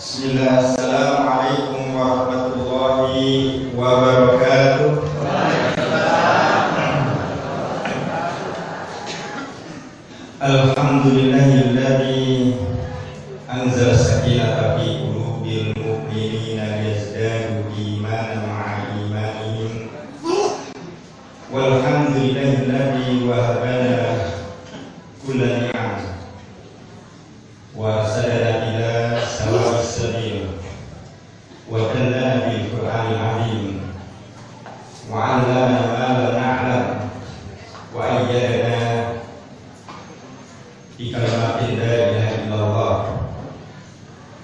Bismillah, assalamualaikum warahmatullahi wabarakatuh. Alhamdulillahilladzi anzala sakinata fi qulubil mu'minina liyazdadu imanan ma'a imanihim. Walhamdulillahilladzi wahabana kulla ni'am wa arsalana ila sawa'is sabil wa dallana bil Qur'anil azim wa 'allamana ma lam na'lam wa ayyadana bi kalimatin la ilaha illallah.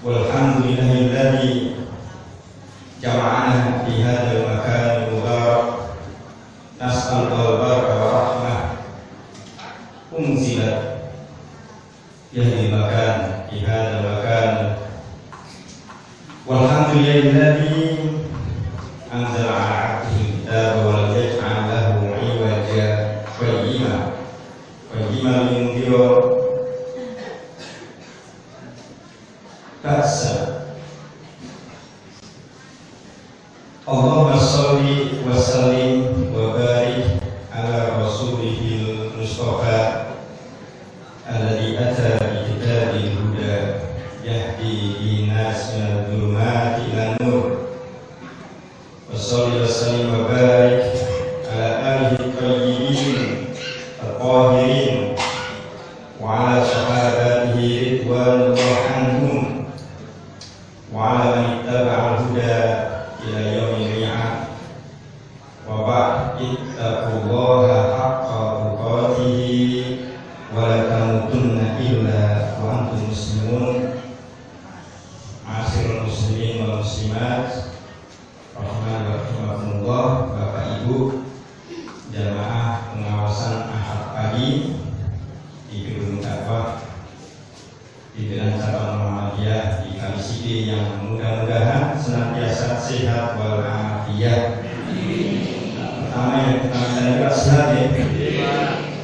Walhamdulillahilladzi jama'ana fi hadzal makan mubarak, nas'alul barakah wa rahmah unzilat yahdi makan fi hadzal makan. Walhamdulillahilladzi anzala 'ala 'abdihi kitaba wa lam yaj'al lahu 'iwaja qayyima liyundhira ba'sa. Allahumma sholli wa sallim wa barik ala rasulihil mustafa alladzi ata bi kitabil huda yahdi binas minadh dhulumati ilan nur. Wa sholli wa sallim wa barik ala alihi thayyibin at-tahirin wa ala sahabatihi ridwanullah anhum wa ala man ittaba'al huda ila yaumil mi'ad. Wa ba'd, ittaqullaha haqqa tuqatih wa la tamutunna illa wa antum muslimun. Ma'asyiral muslimin wal muslimat rahimani wa rahimakumullah. Bapak Ibu jamaah pengawasan Ahad pagi di Gedung Dakwah di Jalan Cabang Muhammadiyah di Kalisiki, yang mudah-mudahan senantiasa sehat wal afiyah. Pertama yang kita juga sehat ya,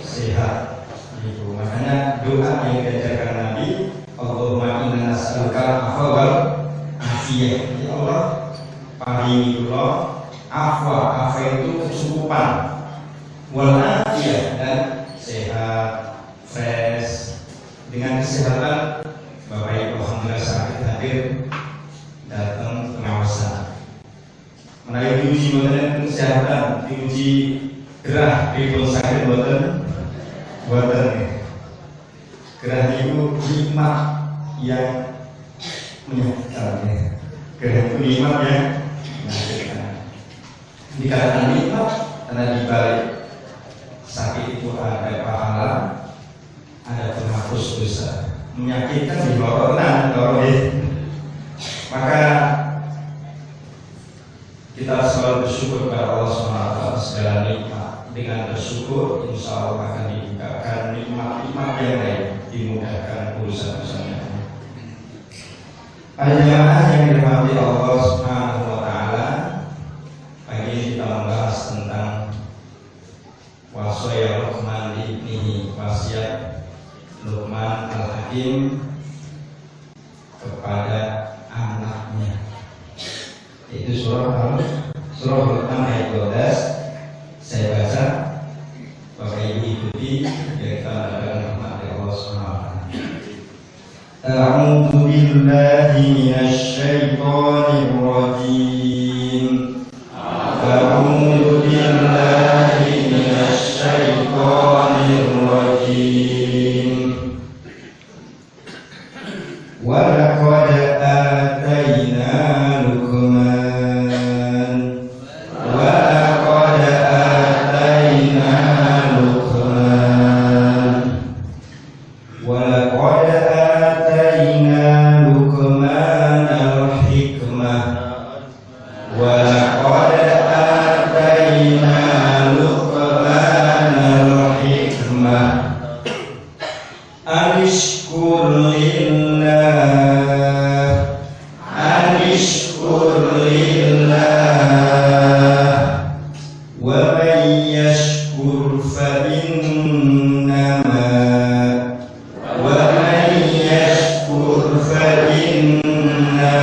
sehat. Itu makanya doa yang diajarkan Nabi, Allahumma inna nas'aluka al-'afwa wal afiyah. Ya Allah, paringilah afwa, itu kecukupan, wal afiyah, dan sehat, fresh. Dengan kesehatan, Bapak Ibu alhamdulillah sakit hadir datang pengawasan. Menawi diuji boten kesehatan, diuji gerah pripun sakit boten gerah itu nikmat yang menyakitkan. Gerah itu nikmat yang menyakitkan. Dikatakan nikmat karena dibalik sakit itu ada pahala, ada penghapus dosa. Menyakitkan di bawah maka kita selalu bersyukur kepada Allah SWT segala nikmat. Dengan bersyukur, insya Allah akan dibukakan nikmat-nikmat yang lain, dimudahkan urusan-urusannya. Para jemaah yang dirahmati Allah Subhanahu wa Ta'ala, pagi ini kita membahas tentang wasaya Luqman ibnihi, wasiat Luqman al-Hakim kepada anaknya. Itu surah Luqman ayat 12. Saya baca, Bapak Ibu ikuti, biar kita mendapatkan rahmat dari Allah SWT. A'udzu billahi minasy syaithanir rajim. A'udzu billahi minasy syaithanir rajim. Wa laqad atayna Luqman فإنما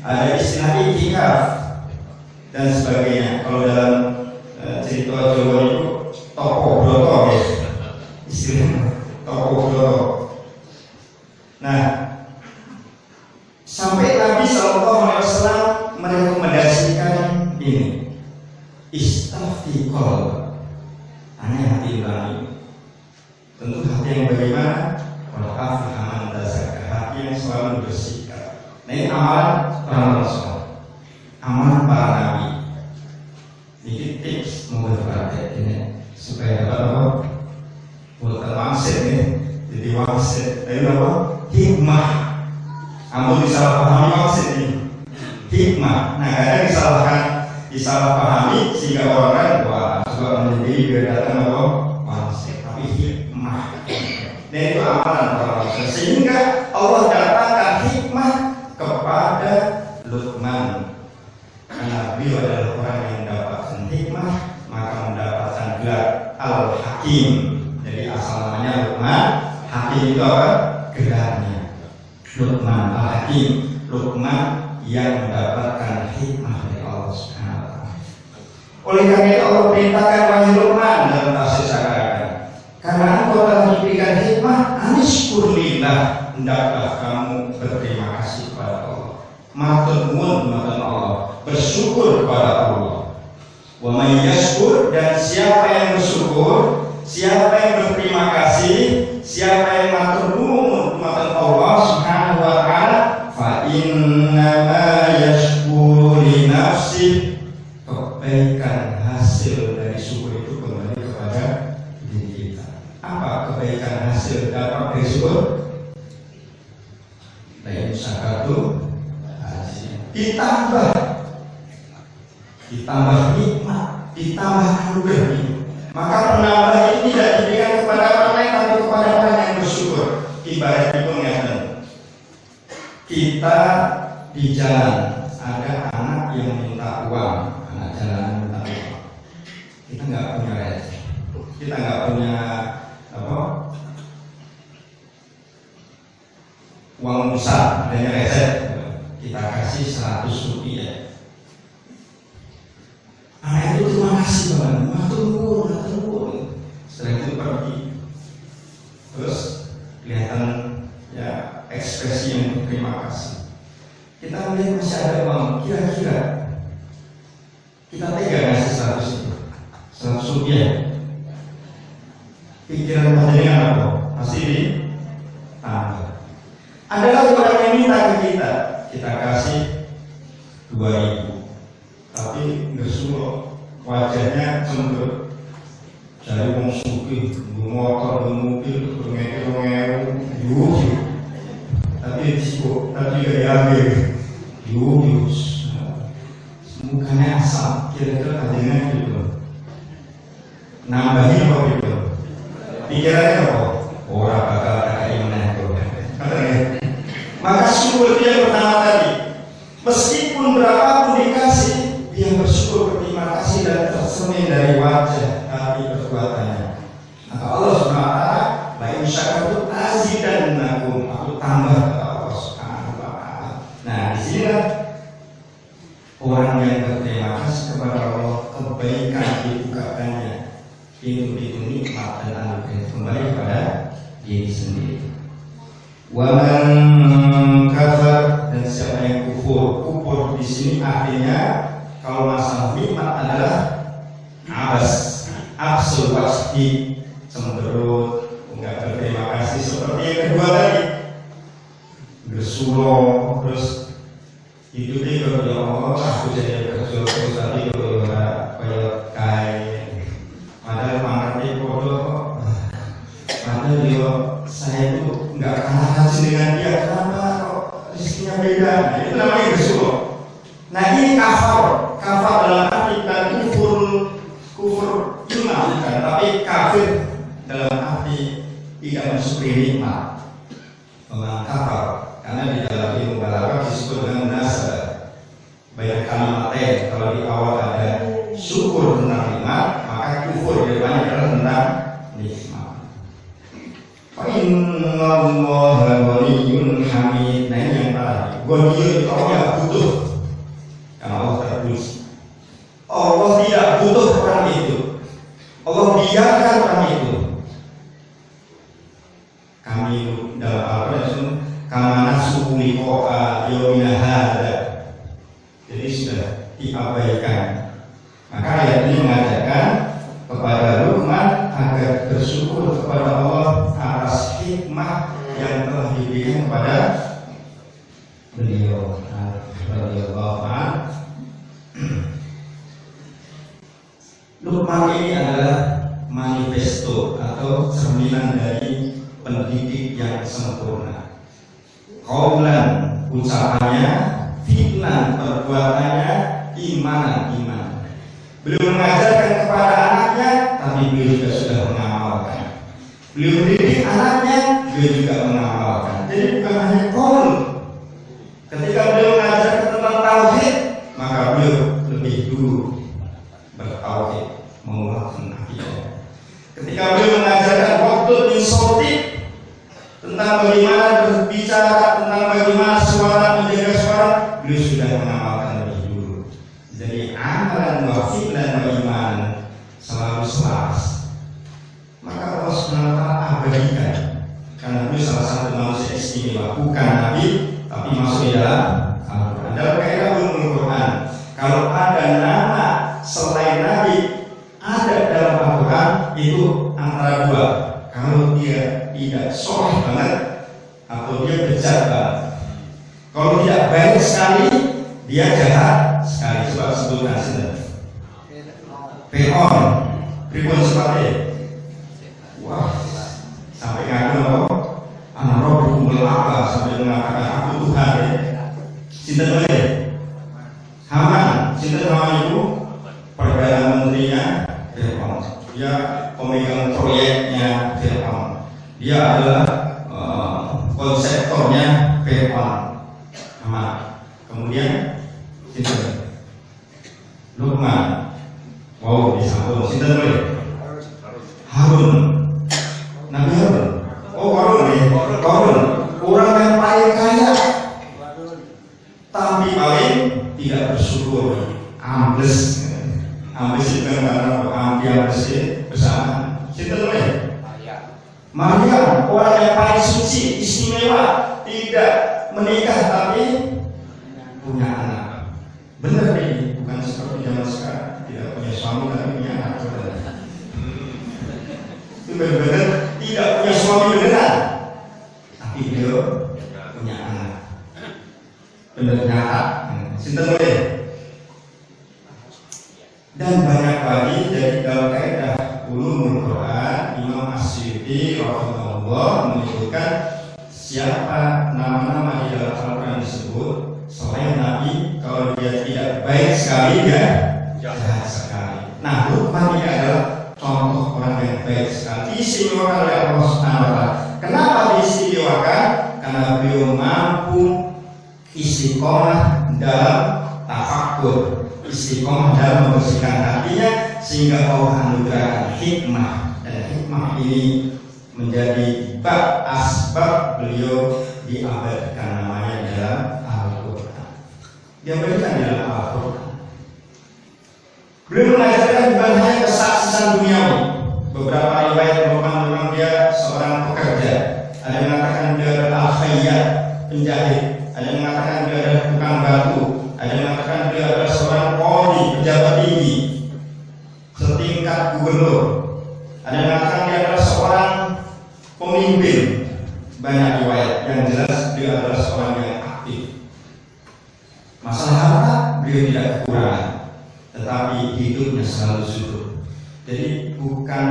ada istilah itikaf dan sebagainya. Kalau dalam cerita Jawa itu toko broto ya, istilahnya toko broto. Nah, sampai Nabi SAW merekomendasikan ini, istafti qalb, hanya hati nurani. Tentu hati yang bagaimana? Kalau aman dasar hati yang selalu bersihkan. Nah, ini amalan para rasul, amalan para nabi. Ini tips memperbaiki ini supaya dapat apa? Bukan wangsit nih, jadi wangsit. Tapi apa? Hikmah. Kamu disalahpahami wangsit ini. Hikmah. Nah, kadang disalahpahami sehingga orang wah juga menjadi biar datang apa? Wangsit. Tapi hikmah. Dan itu amalan para rasul. Sehingga Allah datangkan hikmah kepada Luqman. Karena beliau adalah orang yang mendapatkan hikmah, maka mendapatkan gelar Al-Hakim. Jadi asal namanya Luqman, Hakim itu apa? Gelarnya Luqman Al-Hakim, Luqman yang mendapatkan hikmah dari Allah Subhanahu wa Ta'ala. Oleh karena itu Allah perintahkan wahai Luqman dalam tafsir Sa'adah, karena engkau telah diberikan hikmah, anishkurlillah, hendaklah kamu berterima kasih kepada Allah. Matur nuwun marang Allah, bersyukur kepada Allah. Wa may yashkur, dan siapa yang bersyukur, siapa yang berterima kasih, siapa yang matur nuwun marang Allah Subhanahu wa Ta'ala, fa inna ma yashkuru li nafsi, kebaikan hasil dari syukur itu kembali kepada diri kita. Apa kebaikan hasil dapat dari syukur? Lain syakatu ditambah nikmat, ditambah anugerah ini. Maka penambah ini tidak diberikan kepada orang lain, tapi kepada orang yang bersyukur. Ibarat itu ngeten, kita di jalan ada anak yang minta uang, anak jalan minta uang. Kita nggak punya rezeki, kita nggak punya apa? Uang besar, adanya rezeki. Kita kasih 100 rupiah. Anak itu terima kasih Bang, matur nuwun. Setelah itu pergi, terus kelihatan ya ekspresi yang berterima kasih. Kita melihat masih ada uang, kira-kira kita tega ngasih 100 itu, 100 rupiah. Pikiran panjenengan apa? Pasti ditambah. Ada lagi orang yang minta ke kita. Kita kasih 2.000, tapi nggak suruh wajahnya cemberut. Jadi wong sugih, motor, mobil, berngekil, tapi sibuk, tapi gak diambil. Mukanya asam, kira-kira kajiannya gitu. Nambahin apa gitu? Pikirannya apa? Orang bakal ada iman itu. Maka syukur dia pertama tadi, meskipun berapapun dikasih, dia bersyukur, berterima kasih dan tersemin dari wajah hati perbuatannya. Maka Allah SWT, baik syakartu azidannakum, aku tambah kepada Allah Subhanahu wa Ta'ala. Nah, di sinilah orang yang berterima kasih kepada Allah, kebaikan dibukakannya, pintu-pintu nikmat dan anugerah kembali kepada diri sendiri. Waman kafar, dan siapa yang kufur di sini artinya kalau masalah nikmat adalah abas, absul wajhi, cemberut, enggak berterima kasih seperti yang kedua tadi, bersuruh, terus hidupnya kalau ya Allah aku jadi kerja terus tadi kalau kayak kain, padahal pangatnya bodoh, padahal dia saya itu nggak kalah rajin dengan dia, kenapa kok rezekinya beda? Nah, itu namanya bersyukur. Nah, ini kafar dalam arti bukan kufur iman, bukan, tapi kafir dalam arti tidak mensyukuri nikmat. Memang kafar, karena di dalam ilmu balaghah disebut dengan munasabah. Banyak kalimatnya, kalau di awal ada syukur tentang nikmat, maka kufur di depannya adalah tentang nikmat. Innallaha ghaniyyun hamid. Nah ini yang tadi. Ghaniyun itu Allah tidak butuh. Karena Allah terpuji. Allah tidak butuh orang itu. Allah biarkan orang itu. Kami dalam Al-Quran kama nasuhu liqa'a yaumina hadza. Jadi sudah diabaikan. Maka ayat ini mengajarkan kepada Luqman agar bersyukur kepada Allah atas hikmah yang telah diberikan kepada beliau. Radhiyallahu anhu. Luqman ini adalah manifesto atau cerminan dari pendidik yang sempurna. Qaulan ucapannya, fi'lan perbuatannya, iman. Beliau mengajarkan kepada anaknya, tapi beliau juga sudah mengamalkan. Beliau mendidik anaknya, beliau juga mengamalkan. Jadi bukan hanya qaul. Ketika beliau mengajarkan tentang tauhid, maka beliau lebih dulu bertauhid, menguatkan akidah. Ketika beliau mengajarkan waktu min sauti, tentang bagaimana berbicara, tentang bagaimana suara, menjaga suara, beliau sudah mengamalkan lebih dulu. Jadi amalan wa fi'lan wa iman selalu selaras. Maka Allah SWT abadikan, karena beliau salah satu manusia istimewa, bukan nabi tapi masuk di dalam Al-Quran. Dalam kaidah ulumul Quran, kalau ada nama selain nabi ada dalam Al-Quran itu antara dua. Kalau dia tidak soleh banget atau dia bejat banget. Kalau tidak baik sekali, dia jahat sekali. Coba sebutkan sini. Fir'aun, pripun sepatnya? Wah, sampai ngaku apa? An-Rabbukumul A'la, sampai mengatakan aku Tuhan ya. Sinten wae? Haman, sinten Haman itu? Perdana menterinya Fir'aun. Dia pemegang proyeknya Fir'aun. Dia adalah konseptornya Fir'aun. Haman. Kemudian sinten? Luqman. Wow, disambung. Sinten wae? Harun. Nabi Harun. Oh, Harun nih. Harun. Orang yang paling kaya, tapi paling tidak bersyukur. Ambles. Ambles itu kan karena ambles bersama. Sinten wae? Maryam, orang yang paling suci, istimewa, tidak menikah tapi punya anak. Benar ini, bukan seperti zaman sekarang tidak punya suami tapi punya anak. Itu benar-benar tidak punya suami beneran, tapi dia punya anak. Benar nyata. Sinten wae? Dan banyak lagi dari dalam kaidah ulumul Quran, Imam As-Suyuti rahimahullah menyebutkan siapa nama-nama di dalam Al-Quran disebut selain Nabi, kalau dia tidak baik sekali dia jahat sekali. Nah, Luqman ini adalah contoh orang yang baik sekali, diistimewakan oleh Allah Subhanahu wa Ta'ala. Kenapa diistimewakan? Karena beliau mampu istiqomah dalam tafakkur, istiqomah dalam membersihkan hatinya, sehingga Allah anugerahkan hikmah, dan hikmah ini menjadi bab asbab beliau diabadikan namanya dalam Al-Quran. Diabadikan dalam Al-Quran. Beliau mengajarkan bukan hanya kesaksian duniawi. Beberapa riwayat memang dia seorang pekerja. Ada yang mengatakan dia adalah al-khayyat, penjahit. Ada yang mengatakan dia adalah tukang batu. Ada yang mengatakan dia adalah seorang qadhi, pejabat tinggi, setingkat gubernur. Ada yang mengatakan dia adalah seorang pemimpin. Banyak riwayat yang jelas dia adalah seorang yang aktif. Masalah harta beliau tidak kekurangan, tetapi hidupnya selalu zuhud. Jadi bukan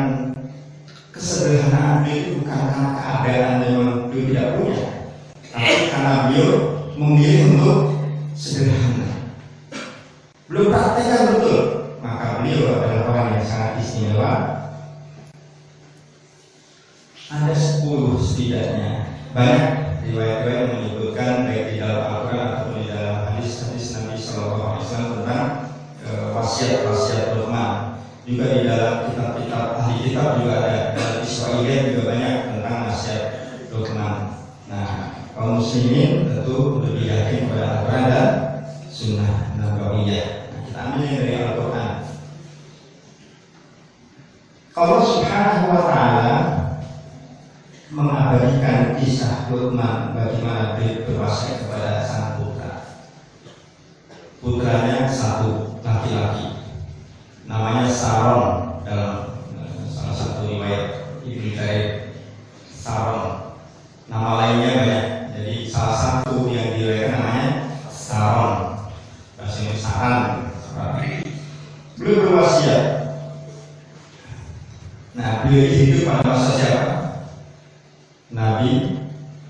kesederhanaan beliau itu bukan karena keadaan memang beliau tidak punya, tapi karena beliau memilih untuk sederhana. Beliau praktekkan betul, maka beliau adalah orang yang sangat istimewa. Ada 10 setidaknya, banyak riwayat-riwayat menyebutkan baik di dalam Al-Quran ataupun di dalam hadis-hadis Nabi Sallallahu Alaihi Wasallam tentang wasiat-wasiat Luqman. juga di dalam kitab-kitab ahli kitab juga ada, dalam Israiliyat juga banyak tentang nasihat Luqman. Nah, kaum muslimin tentu lebih yakin kepada Al-Quran dan Sunnah Nabawiyah. Nah, kita ambil dari Al-Quran. Allah Subhanahu wa Ta'ala mengabadikan kisah Luqman bagaimana beliau berwasiat kepada sang putra. Putranya satu laki-laki, namanya Saron, dalam salah satu riwayat Ibnu Jarir. Saron, nama lainnya banyak. Jadi salah satu yang diriwayatkan namanya Saron, bahasa Indonesia Saran. Beliau berwasiat. Nah, beliau hidup pada masa siapa? Nabi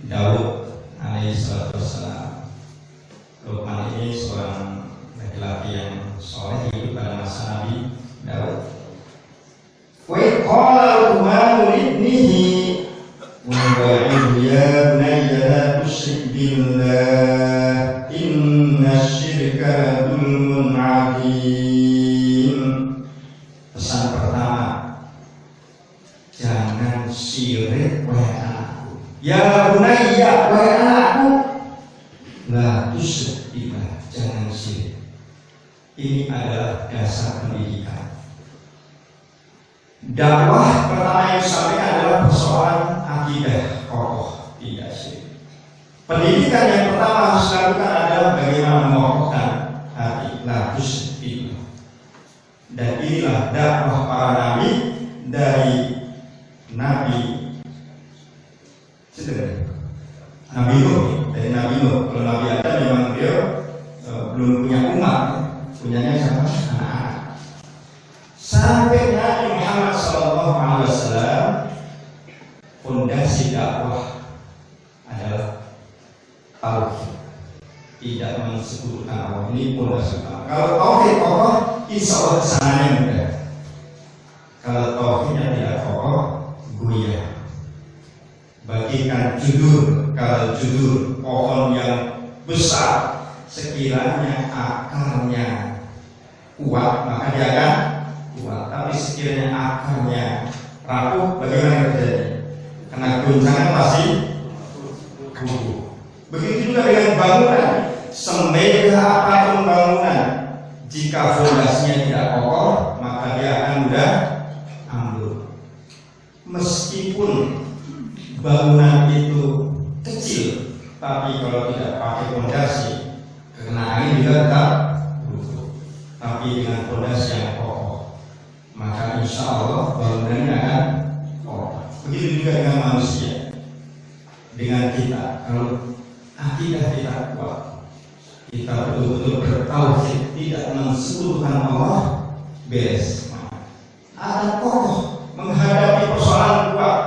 Daud alaihissalam. Luqman ini seorang laki-laki yang soleh, hidup pada masa Nabi Daud. Wa qala Luqman libnihi wa ya'idu ya bunayya la tusyrik billah innasyirka la dzulmun 'adzim. Pesan pertama, jangan syirik wahai anakku. Ya bunayya, wahai anakku, la tusyrik billah, jangan syirik. Ini adalah dasar pendidikan. Dakwah pertama yang disampaikan adalah persoalan akidah kokoh, tidak syirik. Pendidikan yang pertama harus dilakukan adalah bagaimana mengokohkan hati, la tusyrik billah. Dan inilah dakwah para nabi, dari Nabi Nuh, dari Nabi Nuh. Kalau Nabi Adam memang beliau belum punya umat, punyanya siapa? Anak-anak. Sampai Nabi Muhammad SAW, fondasi dakwah adalah tauhid, tidak mensekutukan Allah. Ini fondasi dakwah. Kalau tauhid kokoh, insya Allah kesananya mudah. Kalau tauhidnya tidak kokoh, goyah. Bagikan judur, kalau judur pohon yang besar, sekiranya akarnya kuat maka dia akan kuat. Tapi sekiranya akarnya rapuh, bagaimana terjadi? Kena guncangan pasti rubuh. Begitu juga dengan bangunan, semegah apapun bangunan, jika fondasinya tidak kokoh, maka dia akan mudah ambruk. Meskipun bangunan itu kecil, tapi kalau tidak pakai fondasi, kena angin juga tetap runtuh. Tapi dengan fondasi yang kokoh, maka insya Allah bangunannya akan kokoh. Begitu juga dengan manusia, dengan kita. Kalau akidah kita kuat, kita betul-betul bertauhid, tidak mensekutukan Allah, beres. Ada kokoh menghadapi persoalan kuat.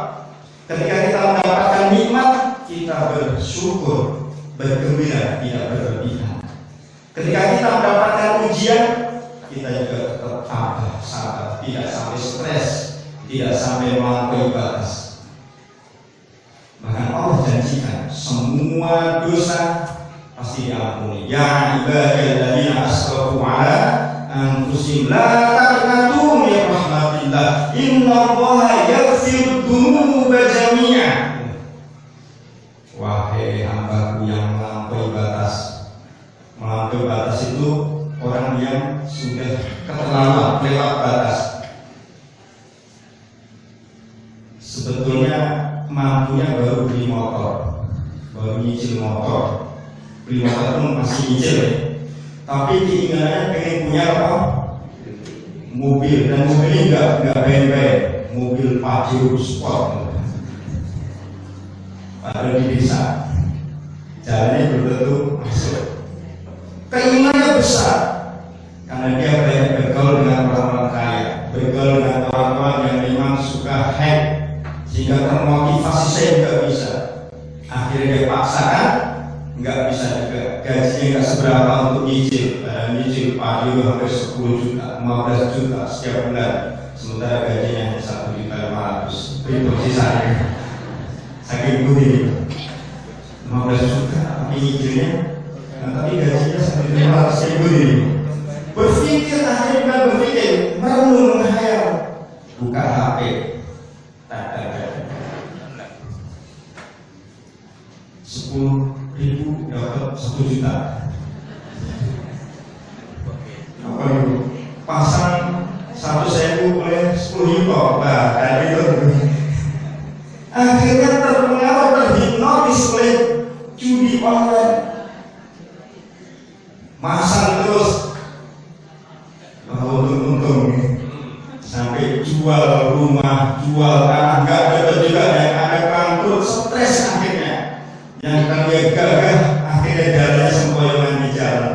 Ketika kita mendapatkan nikmat, kita bersyukur, bergembira, tidak berlebihan. Ketika kita mendapatkan ujian, kita juga tetap tabah, sabar, tidak sampai stres, tidak sampai melampaui batas. Bahkan Allah janjikan semua dosa pasti diampuni. Ya ibadalladzina asrafu ala anfusihim la taqnatu min rahmatillah innallaha yaghfiru dzunuba jami'a. Wahai hambaku yang melampaui batas. Melampaui batas itu orang yang sudah keterlaluan, lewat batas. Sebetulnya mampunya baru beli motor, baru nyicil motor. Beli motor pun masih nyicil ya. Tapi keinginannya pengen punya apa? Mobil, dan mobilnya enggak band-band, mobil Pajero Sport. Padahal di desa, jalannya belum tentu masuk. Keinginannya besar, karena dia banyak bergaul dengan orang-orang kaya, bergaul dengan orang-orang yang memang suka hype, sehingga termotivasi. Saya juga bisa. Akhirnya dia paksakan, nggak bisa juga. Gajinya nggak seberapa untuk nyicil. Nyicil Pajero hampir 10 juta, 15 juta setiap bulan. Sementara gajinya hanya 1.500.000. Itu sisanya. Saking gurih, 15 juta, tapi nyicilnya, tapi gajinya 1.500.000 gurih. Berpikir, akhirnya bukan berpikir, merenung, dan itu akhirnya terpengaruh, terhipnotis oleh judi online, masang terus untung sampai jual rumah, jual tanah, nggak dapat juga, yang ada bangkrut, stres akhirnya, yang tadinya gagah akhirnya jalannya sempoyongan di jalan.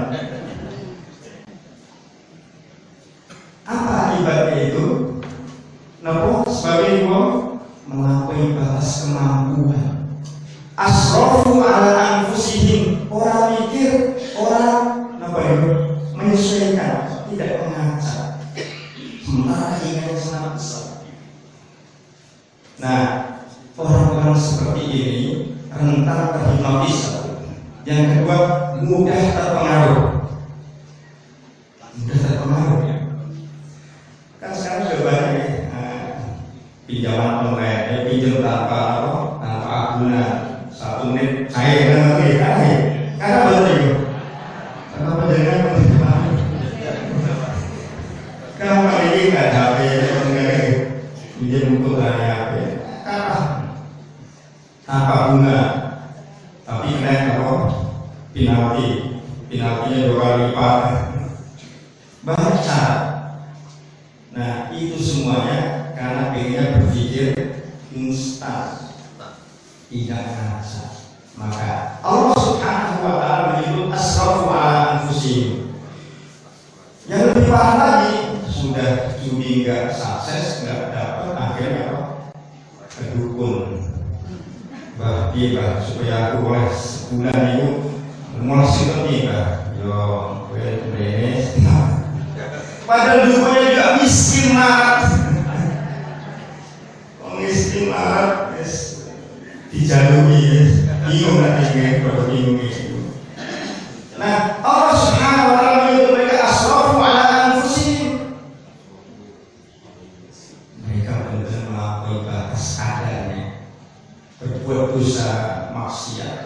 Apa akibatnya itu? Nopo sebagai melampaui batas kemampuan. Asrofu ala anfusihim, orang mikir, orang menyesuaikan, tidak mengaca. Sementara ingat sangat besar. Nah, orang-orang seperti ini rentan terhipnotis. Yang kedua, mudah terpengaruh. Mudah terpengaruh ya. Kan sekarang sudah banyak pinjaman online, pinjam tanpa agunan, 1 menit cair karena benar itu. Karena penjagaan kan kali ini nggak ada HP, pinjam untuk dari HP, tanpa bunga, tapi kena penaltinya 2 kali lipat. Banyak cara. Nah, itu semuanya karena pengennya berpikir instan, tidak ngaca. Maka Allah Subhanahu wa ta'ala menyebut asrafu ala anfusihim. Yang lebih parah lagi, sudah judi nggak sukses, nggak dapat, akhirnya apa? Kedukun. Bah, supaya aku boleh sebulan itu mulai seperti yo, gue beres. Padahal dulunya juga miskin marat. Miskin marat, dijalui, bingung nanti kalau bingung itu. Nah, Allah Subhanahu wa ta'ala menyebut mereka asrafu ala anfusihim. Mereka benar-benar melampaui batas kadarnya, berbuat dosa maksiat.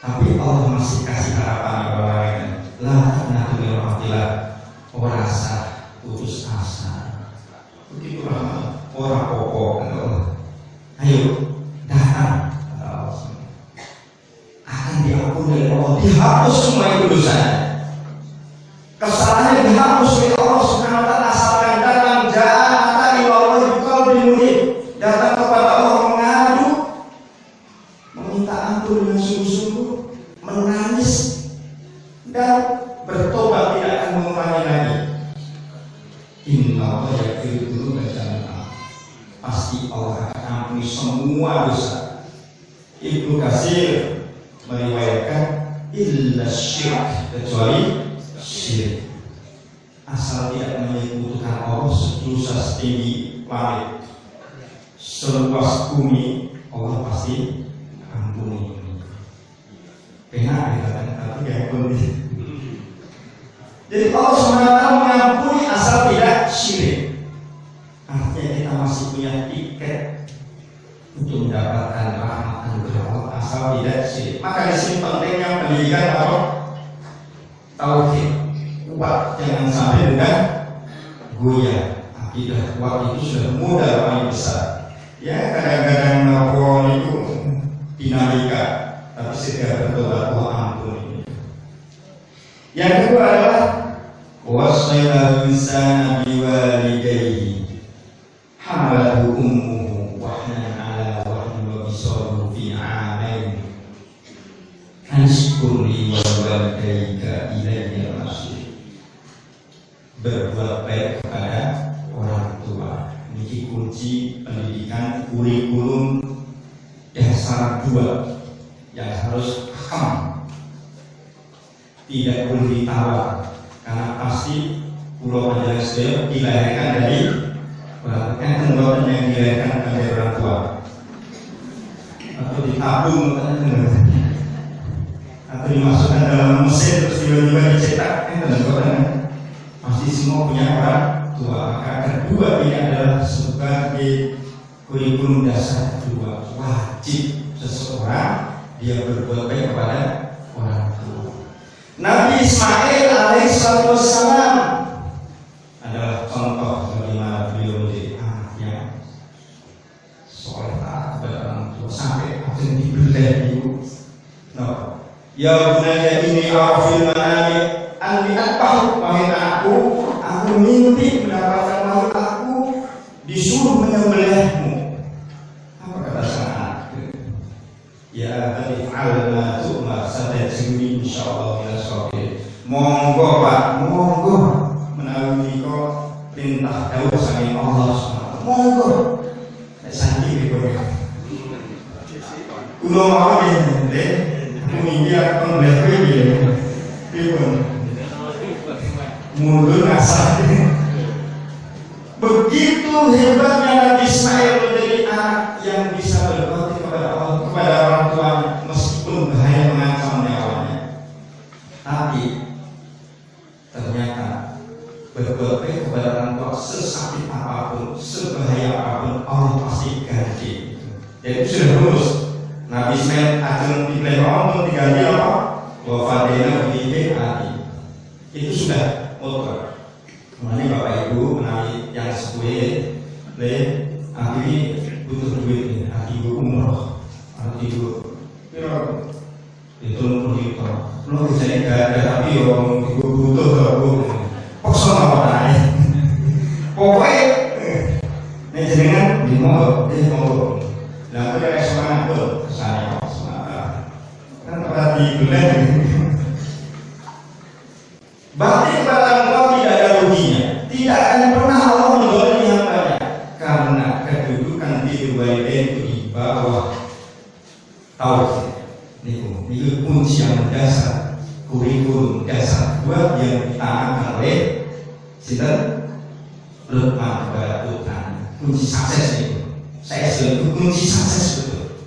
Tapi Allah masih kasih harapan kepada mereka. La taqnatu min rahmatillah. Orang sah putus asa. Begitulah orang pokok. Ayo datang, akan diampuni Allah, dihapus semua itu dosanya, kesalahannya dihapus oleh Allah Subhanahu wa ta'ala. Asalkan datang, ja'atan ilallah biqalbin munib, datang kepada Allah mengadu, meminta ampun dengan sungguh-sungguh, menangis dan bertobat, tidak akan mengulangi lagi. Inna Allah yaghfiru dzunuba jami'an, pasti Allah akan ampuni semua dosa. Ibnu Katsir meriwayatkan illa syirik, kecuali syirik. Asal tidak menyekutukan Allah, dosa setinggi langit, seluas bumi, Allah pasti ampuni. Benar dikatakan, tapi yang penting. Jadi Allah SWT mengampuni asal tidak syirik. Artinya kita masih punya tiket untuk mendapatkan rahmat anugerah Allah asal tidak syirik. Maka di sini pentingnya pendidikan atau tauhid kuat, jangan sampai dengan goyah. Akidah kuat itu sudah modal paling besar. Ya, kadang-kadang nelfon itu dinamika, tapi segera bertobat, Allah ampuni. Yang kedua adalah wasailal insana biwalidayhi hamalahu ummuhu wahnan ala wahnin wa bisaluhu fi 'amain anshkur li wa walidayka ilayya al-masir. Berbuat baik kepada orang tua, ini kunci pendidikan kurikulum dasar 2 yang harus paham. Tidak boleh ditawar, karena pasti pulau panjang sedaya dilahirkan dari orang yang dilahirkan dari orang tua, atau ditabung atau dimasukkan dalam mesin terus tiba-tiba dicetak, pasti semua punya orang tua. Maka kedua ini adalah sebagai kurikulum dasar 2, wajib seseorang dia berbuat baik kepada orang tua. Nabi Ismail alaihissalam adalah contoh bagaimana beliau menjadi anak. Ya bunayya inni ara fil manami anni atba'u, wahai anakku, aku mimpi mendapatkan makhluk aku disuruh menyembelihmu. Apa kata sang anak? Ya tadi fa'alna tu'mar satajuni insyaallah min as-sabirin. Monggo Pak, monggo menawi kok perintah dawuh saking Allah Subhanahu. Monggo. Nek saniki pripun? Kulo mawon nggih. Mimpi akan beli pripun? Mundur ngasah. Begitu hebatnya Nabi Ismail menjadi anak yang bisa berbakti kepada Allah, kepada orang tuanya meskipun bahaya mengancam nyawanya. Tapi ternyata berbuat baik kepada orang tua sesakit apapun, sebahaya apapun, Allah pasti ganti. Jadi sudah lulus. Nabi Ismail akan diklaim untuk diganti apa? Wafadena bibi hati. Itu sudah mutlak. Makanya Bapak Ibu menawi yang sesuai le akhirnya butuh duit nih, akhirnya umroh, akhirnya piro itu juta. Lo jadi gak ada tapi orang butuh aku. Paksa apa naik? Pokoknya ini jenengan di mall, Nah, aku dari semangat tuh, saya semangat. Kan pernah dibulan. Bakti kepada orang tua tidak ada ruginya. Tidak akan pernah Allah mendolimi hambanya, karena kedudukan birrul walidain itu di bawah tauhid. Ini kunci yang mendasar, kurikulum dasar buat yang ditanamkan oleh sinten Luqman kepada putranya. Kunci sukses itu. Saya itu kunci sukses betul.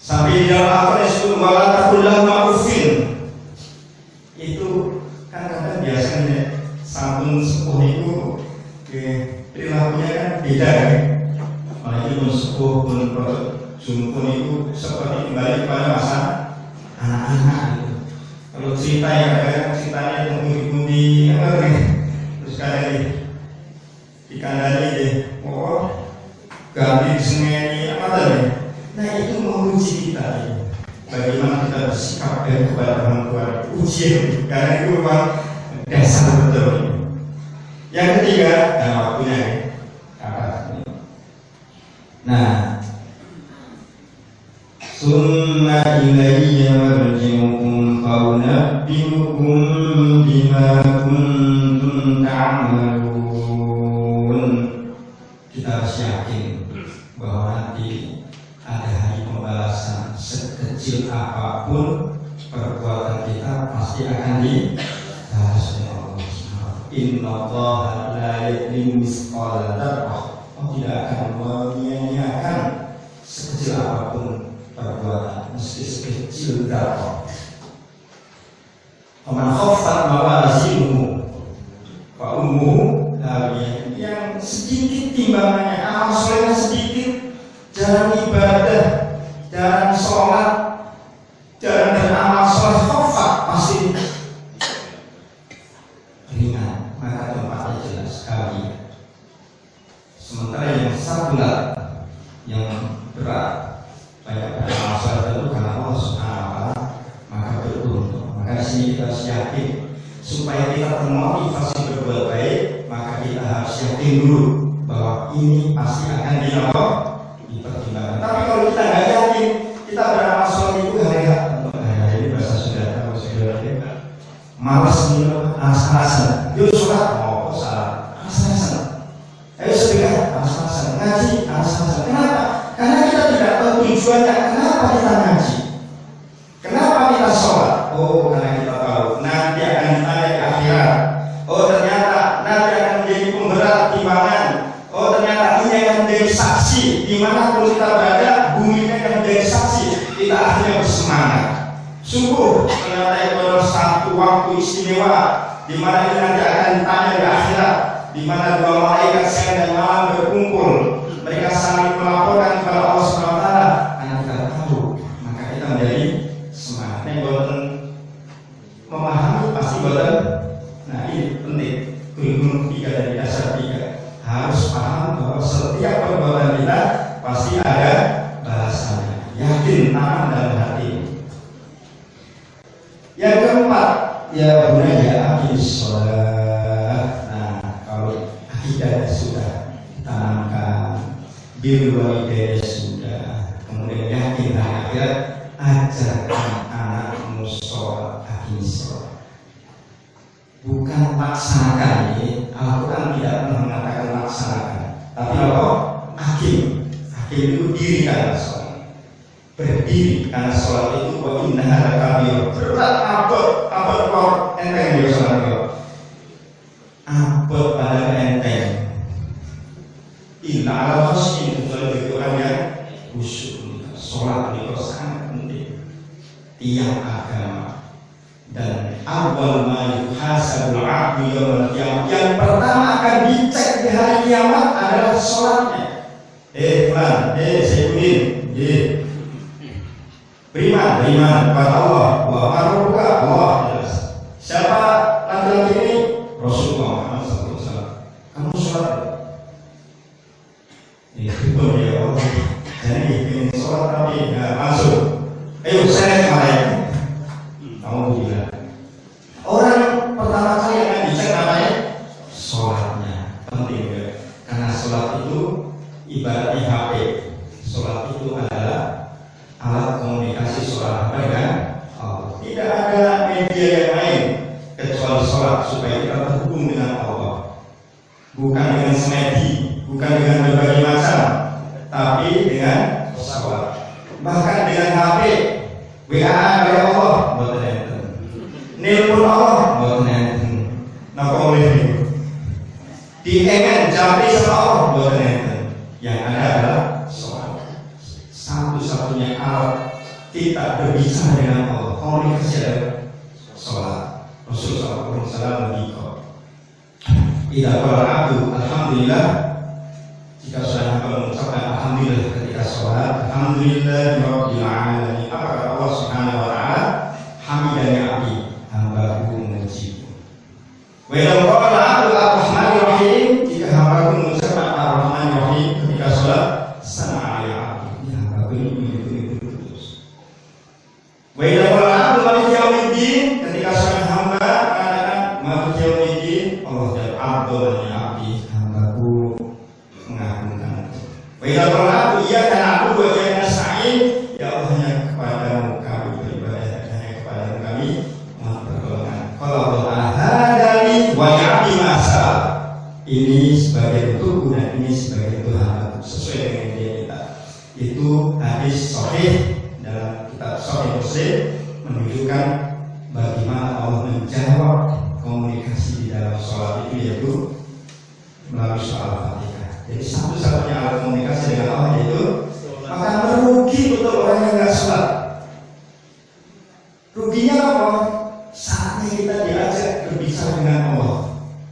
Sampai di dalam Al-Quran disebut wala taqul lahum uffin. Itu kan kadang biasanya santun sepuh itu perilakunya kan beda kan. Apalagi pun sepuh pun sumpun itu seperti kembali kepada masa anak-anak itu. Kalau cerita yang kadang ceritanya tunggu-tunggu terus kadang dikandani deh, ganti sengeni apa tadi? Nah itu menguji kita ya. Bagaimana kita bersikap kepada orang tua, ujian karena itu memang dasar betul. Yang ketiga, dan waktunya apa? Nah, summa ilayya marji'ukum faunabbi'ukum bima kuntum ta'malun. Kita harus yakin bahwa nanti ada hari pembalasan. Sekecil apapun perbuatan kita pasti akan dibalas oleh Allah. Innallaha la yuzlimu mithqala dzarrah. Allah tidak akan menyia-nyiakan sekecil apapun perbuatan, meski sekecil dzarrah. Faman khaffat mawazinuhu fa ummuhu hawiyah. Yang sedikit timbangannya, amal solehnya sedikit, jarang ibadah, jarang sholat, jarang beramal soleh, khafat pasti ringan, maka tempatnya jelas sekali. Sementara yang sakulat, yang berat, banyak beramal soleh itu karena Allah Subhanahu wa Ta'ala, maka beruntung. Maka di sini kita harus yakin supaya kita termotivasi berbuat baik, maka kita harus yakin dulu bahwa ini pasti akan dipertimbangkan. Tapi kalau kita nggak yakin, kita beramal soleh itu hari-hari. Ini bahasa sudah tahu sudah. Malas nih, alas-alasan. Yuk sholat, mau salah, alas-alasan. Ayo sedekah, alas-alasan. Ngaji, alas-alasan. Kenapa? Karena kita tidak tahu tujuannya. Kenapa kita ngaji? Kenapa kita sholat? Oh, karena kita tahu nanti akan ditanya di akhirat. Oh, ternyata nanti akan menjadi pemberat timbangan. Oh, ternyata ini akan menjadi saksi. Dimanapun kita berada, bumi ini akan menjadi saksi. Kita akhirnya bersemangat. Sungguh, ternyata itu adalah satu waktu istimewa di mana ini nanti akan ditanya di akhirat, di mana dua malaikat siang dan malam berkumpul. Mereka saling melaporkan kepada Allah Subhanahu wa Ta'ala. Karena kita tahu, maka kita menjadi semangat. Yang boten memahami pasti boten. Nah ini penting. Kurikulum 3 dari dasar 3 harus paham bahwa setiap perbuatan kita pasti ada balasannya. Yakin tanam dalam hati. ya bunaya aqim sholat. Nah, kalau akidah sudah ditanamkan, birrul walidain sudah, kemudian yakin hari akhirat, ajarkan anakmu sholat, aqim sholat. Bukan laksanakan ini. Al-Quran tidak pernah mengatakan laksanakan, tapi apa? Aqim. Aqim itu diri karena sholat, berdiri karena sholat itu wa innaha lakabir, berat, abot kok enteng dia sholat kok, abot pada enteng. Inna ala khasyin itu orang yang khusyuk. Sholat itu sangat penting, tiang agama. Dan awal ma yuhasabul 'abdu yaumil qiyamah, yang pertama akan dicek di hari kiamat adalah sholatnya. Fulan, Sayyidin, beriman kepada Allah, wa ma'ruka Allah. Siapa laki-laki ini? Rasulullah Muhammad SAW. Kamu sholat? Itu ya Allah. Jadi ingin sholat tapi nggak masuk. Ayo saya kemarin. Kamu bilang orang pertama kali akan dicek namanya sholatnya, penting ya. Karena sholat itu ibaratnya HP. Sholat itu adalah alat komunikasi seorang hamba dengan Allah. Tidak ada media yang lain kecuali sholat supaya kita terhubung dengan Allah. Bukan dengan semedi, bukan dengan berbagai macam, tapi dengan sholat. Bahkan dengan HP, WA oleh Allah, buat nenten. Nelpon Allah, buat nenten. Napa boleh diengen jampi sama Allah, buat nenten. Yang ada adalah sholat. Satu-satunya alat kita berbicara dengan Allah, komunikasi adalah sholat. Rasulullah SAW mengikut. Idza qala abdu alhamdulillah, jika seorang hamba mengucapkan alhamdulillah ketika sholat, alhamdulillahirabbil alamin, apa kata Allah Subhanahu wa taala? Hamidani abdi, hambaku memujiku. Wa idza qala abdu arrahmanir rahim, jika hambaku mengucapkan arrahmanir rahim ketika sholat, sana'a ya abdi, hambaku ini terus. Wa idza qala abdu maliki yaumiddin, ketika seorang hamba mengatakan maliki yaumiddin, Allah jawab abdul ya abdi, hambaku mengagungkan. Wa idza qala abdu iyyaka na'budu wa iyyaka nasta'in, ya Allah hanya kepadamu kami beribadah, hanya kepadamu kami mohon pertolongan. Qala Allah hadani wa ya'ti masa. Ini sebagai bentukku dan ini sebagai bentuk hambaku, sesuai dengan dia kita. Itu hadis sahih dalam kitab Sahih Muslim menunjukkan bagaimana Allah menjawab komunikasi di dalam sholat itu, yaitu melalui sholat Fatihah. Jadi satu-satunya alat komunikasi dengan Allah yaitu, maka merugi betul orang yang nggak sholat. Ruginya apa? Saatnya kita diajak berbicara dengan Allah,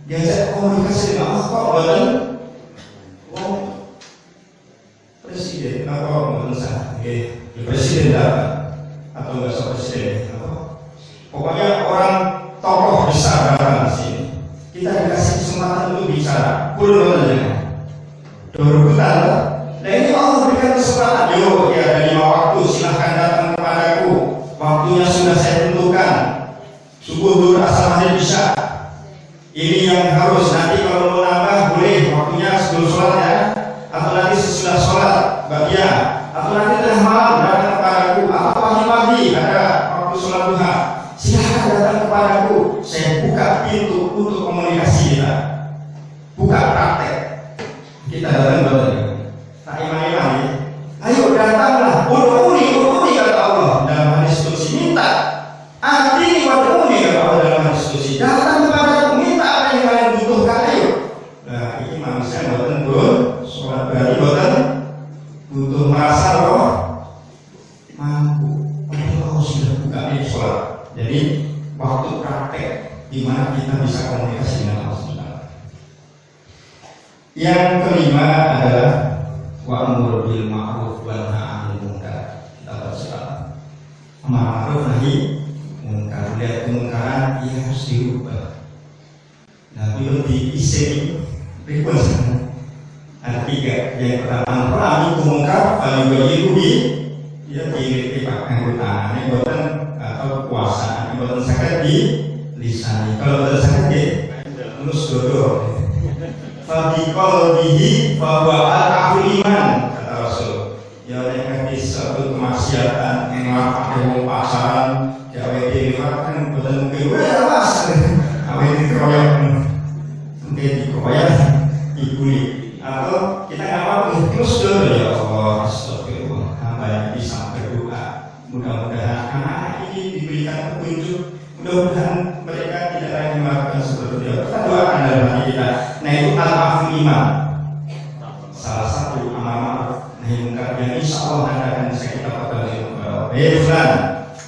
diajak komunikasi dengan Allah, kok boten? Oh, presiden apa boten sah? Presiden dapat atau nggak usah presiden? Pokoknya orang tokoh besar datang di sini, kita dikasih kesempatan untuk bicara, puluh saja. Dorukutan, nah ini Allah berikan kesempatan. Yo, ya ada 5 waktu, silahkan datang kepadaku. Waktunya sudah saya tentukan. Subuh, duhur, asar, maghrib, isya. Ini yang harus. Nanti kalau mau nambah boleh, waktunya sebelum sholat ya, atau nanti sesudah sholat bagian, atau nanti tengah malam datang kepadaku, atau pagi-pagi ada waktu sholat duha. Silahkan datang kepadaku, saya buka pintu untuk komunikasi kita, buka praktek. Kita datang betul, tak imani-imani. Ayo datanglah, ud'uni kata Allah dalam hadis qudsi, minta. Atini wad'uni kata Allah dalam hadis qudsi, datang kepadaku, minta apa yang kalian butuhkan, ayo. Nah ini manusia betul, sholat berarti betul, butuh merasa roh mampu. Allah sudah buka ini sholat. Jadi waktu praktek di mana kita bisa komunikasi dengan Allah Subhanahu. Yang kelima adalah wa'mur bil ma'ruf wa nahy 'anil munkar. Kita baca ma'ruf nahi munkar. Lihat kemungkaran yang harus dirubah. Nah, belum diisi ribut. Ada 3. Yang pertama, ra'ani munkar fal yughayyiru ya di anggota ini buatan atau puasa, buatan zakat di lisani. Kalau berdasarkan dia terus dodo. Fadikol bihi bahwa al iman kata Rasul. Ya nek satu kemaksiatan ngelakuin pasaran gawe dhewe kan boten mungkin wae awas. Awake dikeroyok mungkin dikeroyok dibuli atau kita nggak mau terus dodo ya Allah astagfirullah hamba yang bisa berdoa mudah-mudahan anak ini diberikan petunjuk, mudah-mudahan mereka tidak lagi melakukan seperti itu. Kita doakan dalam hati kita. Nah itu al-afu iman, salah satu amal nahi munkar yang insya Allah akan bisa kita perbaiki. Fulan,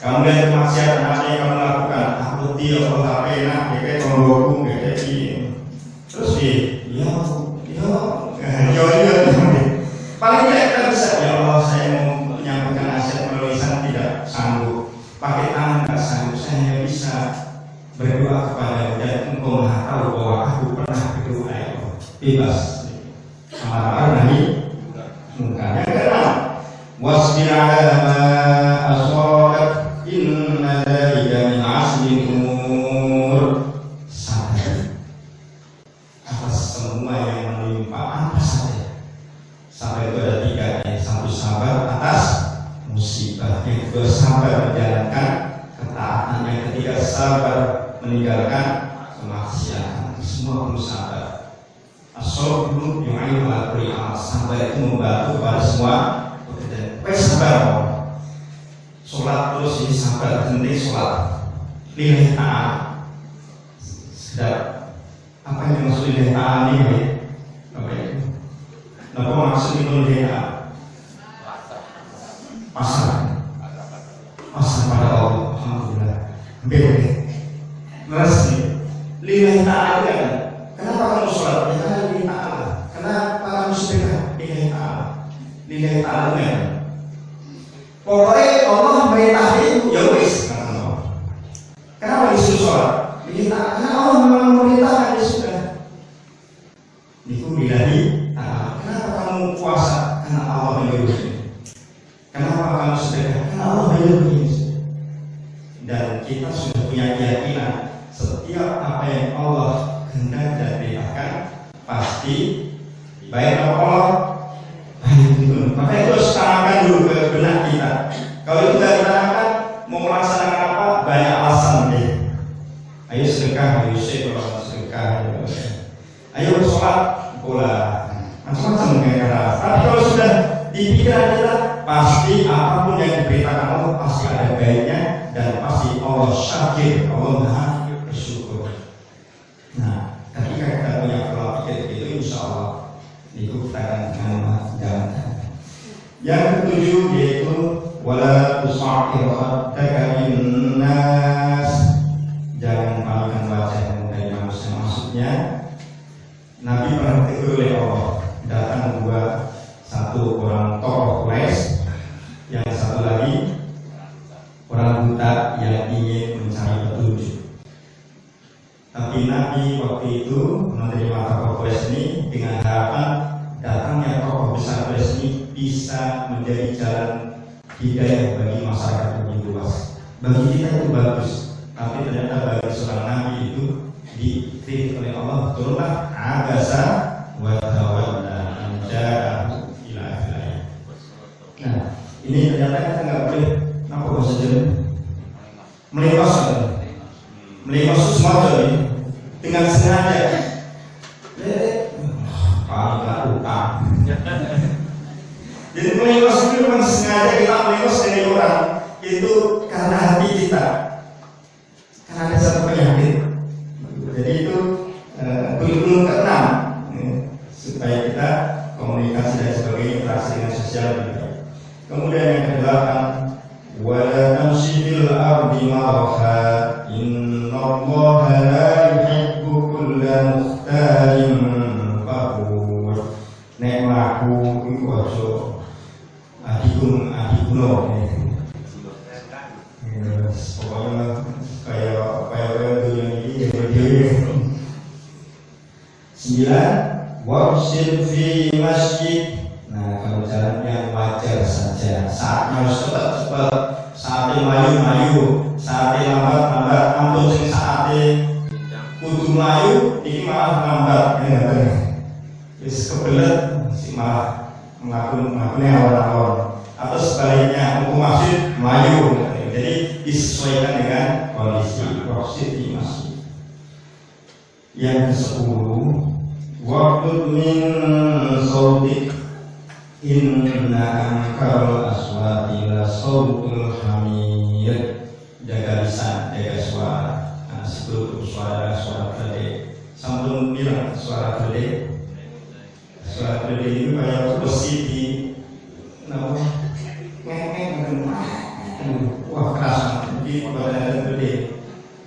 kamu lihat kemaksiatan apa yang kamu lakukan? Aku dia kalau HP enak, dia tolongku, dia ini. Terus dia, paling tidak kita bisa. Ya Allah, saya mau menyampaikan nasihat melalui lisan tidak sanggup, pakai tangan tidak sanggup, saya bisa berdoa kepada dan engkau maha tahu bahwa aku pernah berdoa ya Allah. Bebas. Amar nahi munkar. Yang keenam, wasbir ala ma asabak inna dzalika min azmi umur. Sabar atas semua yang menimpa apa saja. Sabar itu ada tiga, satu sabar atas musibah, yang kedua sabar menjalankan ketaatan, yang ketiga sabar meninggalkan kemaksiatan. Semua perlu sabar. As-sabru yu'inu ala kulli amal. Sabar itu membantu pada semua pekerjaan. Wes sabar. Sholat terus ini sabar, penting sholat. Lillahi ta'ala. Sedap. Apa yang dimaksud lillahi ta'ala ini? Apa itu? Apa maksud itu lillahi ta'ala? Pasrah pada Allah. Alhamdulillah. Beda. Terus lillahi ta'ala kan? Kenapa kamu sholat? Ya karena lillahi ta'ala. Kenapa kamu sedekah? Lillahi ta'ala. Lillahi ta'ala kan? Pokoknya Allah merintah itu ya wis. Kenapa disuruh sholat? Lillahi ta'ala. Karena Allah memang memerintahkan ya sudah. Itu lillahi ta'ala. Kenapa kamu puasa? Karena Allah menyuruh. Kenapa kamu sedekah? Karena Allah menyuruh. Dan kita sudah punya keyakinan setiap apa yang Allah hendak dan perintahkan pasti baik Allah baik itu. Maka itu harus tanamkan dulu ke benak kita. Kalau itu tidak ditanamkan, mau melaksanakan apa banyak alasan deh. Ayo sedekah, ayo sedekah, ayo sholat bola, macam-macam kayak keras. Tapi kalau sudah di pikiran kita pasti apapun yang diberitakan Allah pasti ada baiknya dan pasti Allah syakir, Allah maha bersyukur. Nah, ketika kita punya pola pikir itu, insya Allah itu kita akan menjalankan. Yang ketujuh yaitu wala tusa'ir khaddaka linnas. Jangan palingkan wajahmu dari manusia. Maksudnya Nabi pernah ditegur oleh Allah. Datang satu orang tokoh Quraisy, yang satu lagi orang buta yang ingin mencari petunjuk. Tapi Nabi waktu itu menerima tokoh Quraisy ini dengan harapan datangnya tokoh besar Quraisy ini bisa menjadi jalan hidayah bagi masyarakat lebih luas. Bagi kita itu bagus, tapi ternyata bagi seorang Nabi itu dikritik oleh Allah, turunlah abasa wa tawalla anja'ahu ila akhirnya. Nah, ini ternyata kita nggak boleh apa bahasa Jawa melengos, melengos semua ini dengan sengaja. Paling utang. Jadi melengos itu memang sengaja kita melengos dari orang itu karena hati kita, karena ada satu penyakit. Jadi itu kurikulum keenam supaya kita komunikasi dan sebagainya, interaksi dengan sosial juga. Kemudian yang kedelapan, wala tamshi fil ardi maraha innallaha la yuhibbu kulla mukhtalin fakhur. Nek mlaku iku aja adikuno. Pokoknya kayak dunia ini jadi 9 wabsir fi masjid. Nah, kalau jalan yang wajar saja. Saatnya harus cepat-cepat, saatnya melayu-melayu, saatnya lambat-lambat, ampun sing saatnya kudu melayu, ini malah lambat, ya nggak benar. Wis kebelet, si malah melakukan awal-awal. Atau sebaliknya, untuk masjid melayu. Jadi disesuaikan dengan kondisi posisi masjid. Yang ke-10, waktu min sautik inna ankal aswati la sautul hamid. Jaga lisan, jaga suara. Nah, sebelum suara gede. Sampun bilang suara gede. Suara gede itu kayak besi di wah keras, di badan gede.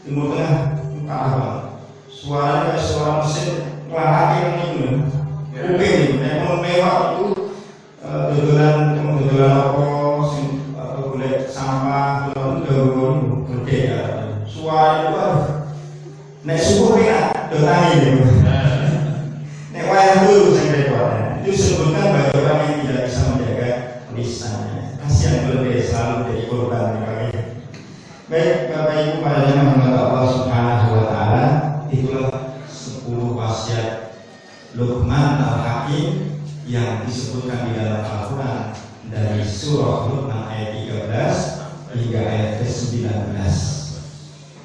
Timur Tengah kalah. Suaranya kayak suara mesin lagi yang ini, kuping. Memang mewah itu dodolan apa, atau kulit sampah, dodolan gede ya. Suara itu nek subuh kena dotangi. Nek wayang dulu saya repotnya. Itu sebutkan bagi orang yang tidak bisa menjaga lisannya. Kasihan lebih selalu jadi korban kami. Baik Bapak Ibu para jemaah Allah Subhanahu wa taala, itulah 10 wasiat Luqman Al-Hakim yang disebutkan di dalam Al-Quran dari surah Luqman ayat 13 hingga ayat ke-19.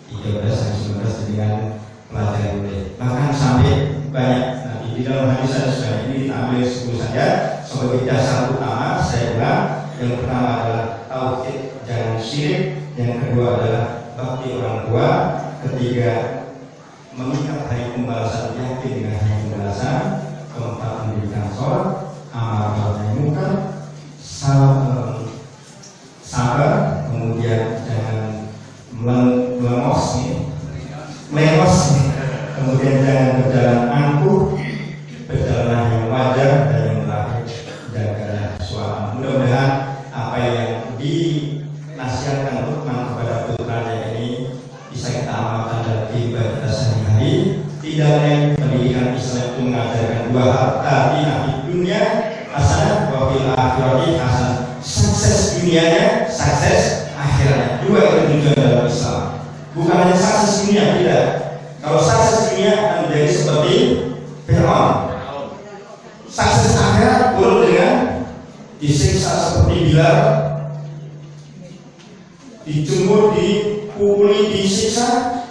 13 dan 19 dengan pelajaran ini. Bahkan sampai banyak nanti di dalam hadis saya ini kita ambil 10 saja sebagai dasar utama. Saya ulang, yang pertama adalah tauhid, jangan syirik. Yang kedua adalah bakti orang tua. Ketiga, mengikat hari pembalasan, yakin dengan hari pembalasan. Keempat, mendirikan sholat, amal nahi munkar, sabar, kemudian jangan melengos, kemudian jangan berjalan angkuh, berjalan yang wajar dan yang terakhir jagalah suara. Mudah-mudahan apa yang dinasihatkan Luqman kepada putranya ini bisa kita amalkan dalam kehidupan kita sehari-hari. Tidak lain pendidikan Islam itu mengajarkan dua hal, tadi di dunia hasanah wa fil akhirati hasanah. Sukses dunianya, sukses akhiratnya. Dua itu tujuan dalam Islam. Bukan hanya sukses dunia, tidak. Kalau sukses dunia akan menjadi seperti Fir'aun. Sukses akhirat buruk dengan disiksa seperti Bilal, dijemur, dipukuli, disiksa,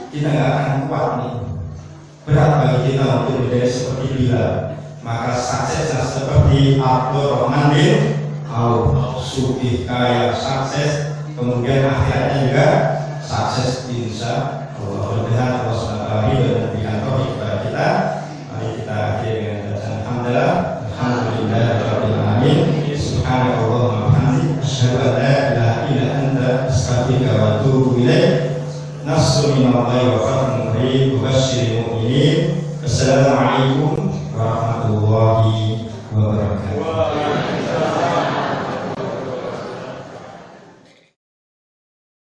kita nggak akan kuat nih. Berat bagi kita untuk menjadi seperti Bilal. Maka suksesnya seperti Abdurrahman bin Auf, sugih kaya, sukses, kemudian akhirnya juga sukses insya Allah. Mudah-mudahan Allah SWT memberikan taufik kepada kita. Mari kita akhiri dengan bacaan alhamdulillah, alhamdulillahirabbil alamin, subhanallah wa bihamdihi, asyhadu an la ilaha illa anta, astaghfiruka wa atubu ilaik. Nasrun minallahi wa fathun qarib, wa basyiril mu'minin. Assalamualaikum warahmatullahi wabarakatuh.